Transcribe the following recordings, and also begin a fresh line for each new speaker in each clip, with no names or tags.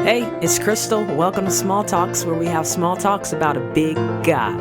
Hey, it's Krystal. Welcome to Small Talks, where we have small talks about a big God.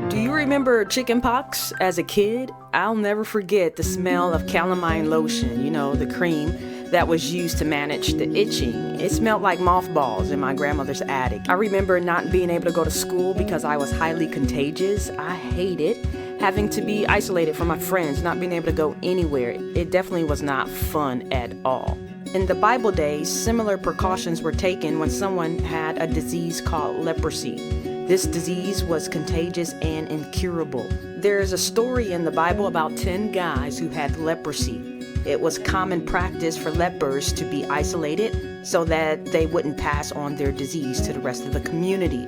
Do you remember chicken pox as a kid? I'll never forget the smell of calamine lotion, the cream that was used to manage the itching. It smelled like mothballs in my grandmother's attic. I remember not being able to go to school because I was highly contagious. I hated having to be isolated from my friends, not being able to go anywhere. It definitely was not fun at all. In the Bible days, similar precautions were taken when someone had a disease called leprosy. This disease was contagious and incurable. There is a story in the Bible about 10 guys who had leprosy. It was common practice for lepers to be isolated so that they wouldn't pass on their disease to the rest of the community.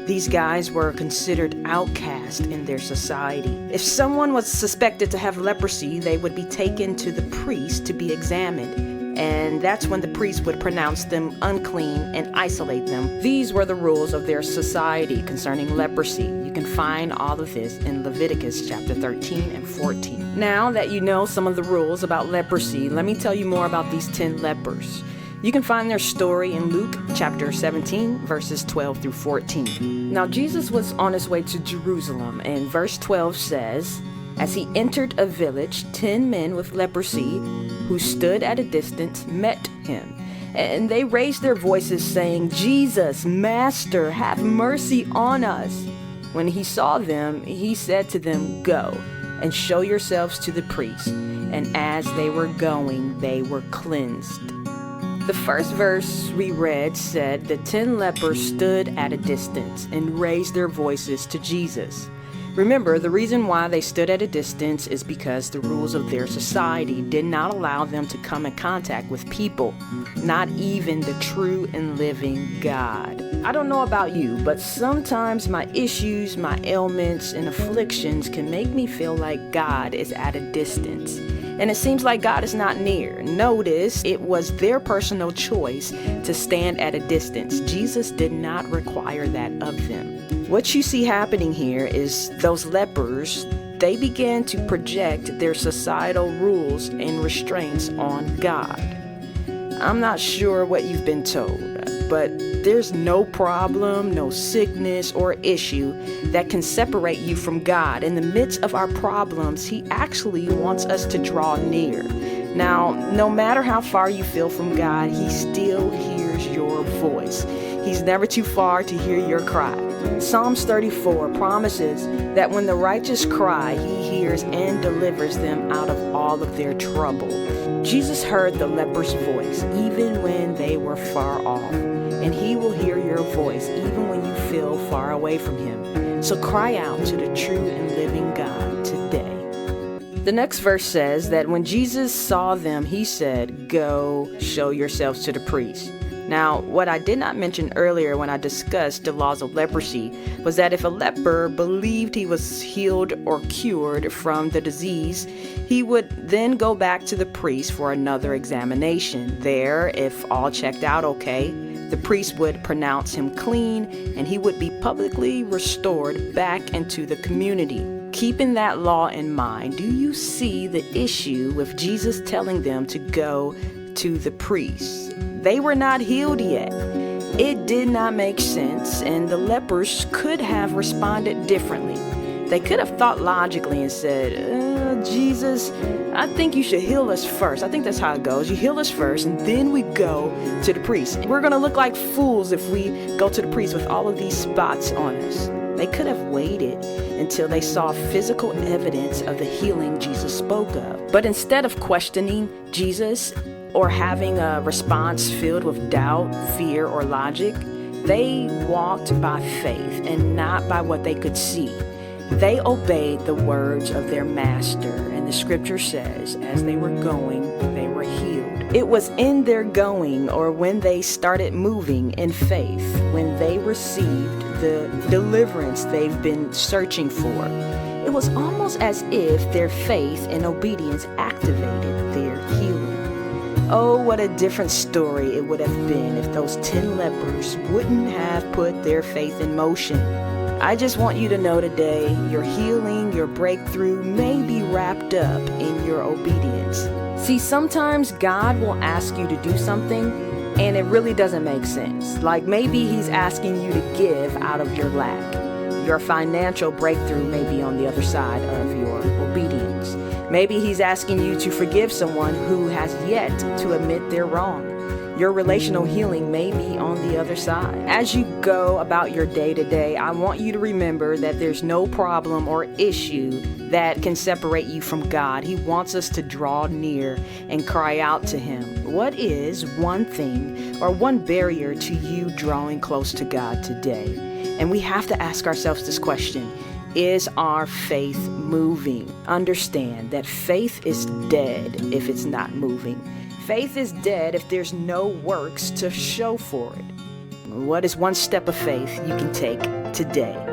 These guys were considered outcast in their society. If someone was suspected to have leprosy, they would be taken to the priest to be examined. And that's when the priest would pronounce them unclean and isolate them. These were the rules of their society concerning leprosy. You can find all of this in Leviticus chapter 13 and 14. Now that you know some of the rules about leprosy, let me tell you more about these 10 lepers. You can find their story in Luke chapter 17, verses 12 through 14. Now Jesus was on his way to Jerusalem, and verse 12 says, "As he entered a village, 10 men with leprosy who stood at a distance met him. And they raised their voices saying, 'Jesus, Master, have mercy on us.' When he saw them, he said to them, 'Go and show yourselves to the priest.' And as they were going, they were cleansed." The first verse we read said the 10 lepers stood at a distance and raised their voices to Jesus. Remember, the reason why they stood at a distance is because the rules of their society did not allow them to come in contact with people, not even the true and living God. I don't know about you, but sometimes my issues, my ailments, and afflictions can make me feel like God is at a distance. And it seems like God is not near. Notice it was their personal choice to stand at a distance. Jesus did not require that of them. What you see happening here is those lepers, they began to project their societal rules and restraints on God. I'm not sure what you've been told, but there's no problem, no sickness or issue that can separate you from God. In the midst of our problems, He actually wants us to draw near. Now, no matter how far you feel from God, He still hears your voice. He's never too far to hear your cry. Psalms 34 promises that when the righteous cry, He hears and delivers them out of all of their trouble. Jesus heard the leper's voice even when they were far off, and He will hear your voice even when you feel far away from Him. So cry out to the true and living God today. The next verse says that when Jesus saw them, He said, "Go, show yourselves to the priest." Now, what I did not mention earlier when I discussed the laws of leprosy was that if a leper believed he was healed or cured from the disease, he would then go back to the priest for another examination. There, if all checked out okay, the priest would pronounce him clean and he would be publicly restored back into the community. Keeping that law in mind, do you see the issue with Jesus telling them to go to the priest? They were not healed yet. It did not make sense, and the lepers could have responded differently. They could have thought logically and said, "Jesus, I think you should heal us first." I think that's how it goes. You heal us first, and then we go to the priest. We're going to look like fools if we go to the priest with all of these spots on us. They could have waited until they saw physical evidence of the healing Jesus spoke of. But instead of questioning Jesus or having a response filled with doubt, fear, or logic, they walked by faith and not by what they could see. They obeyed the words of their master, and the scripture says, as they were going, they were healed. It was in their going, or when they started moving in faith, when they received the deliverance they've been searching for. It was almost as if their faith and obedience activated their healing. Oh, what a different story it would have been if those 10 lepers wouldn't have put their faith in motion. I just want you to know today, your healing, your breakthrough may be wrapped up in your obedience. See, sometimes God will ask you to do something, and it really doesn't make sense. Like maybe he's asking you to give out of your lack. Your financial breakthrough may be on the other side of your obedience. Maybe he's asking you to forgive someone who has yet to admit they're wrong. Your relational healing may be on the other side. As you go about your day to day, I want you to remember that there's no problem or issue that can separate you from God. He wants us to draw near and cry out to Him. What is one thing or one barrier to you drawing close to God today? And we have to ask ourselves this question: is our faith moving? Understand that faith is dead if it's not moving. Faith is dead if there's no works to show for it. What is one step of faith you can take today?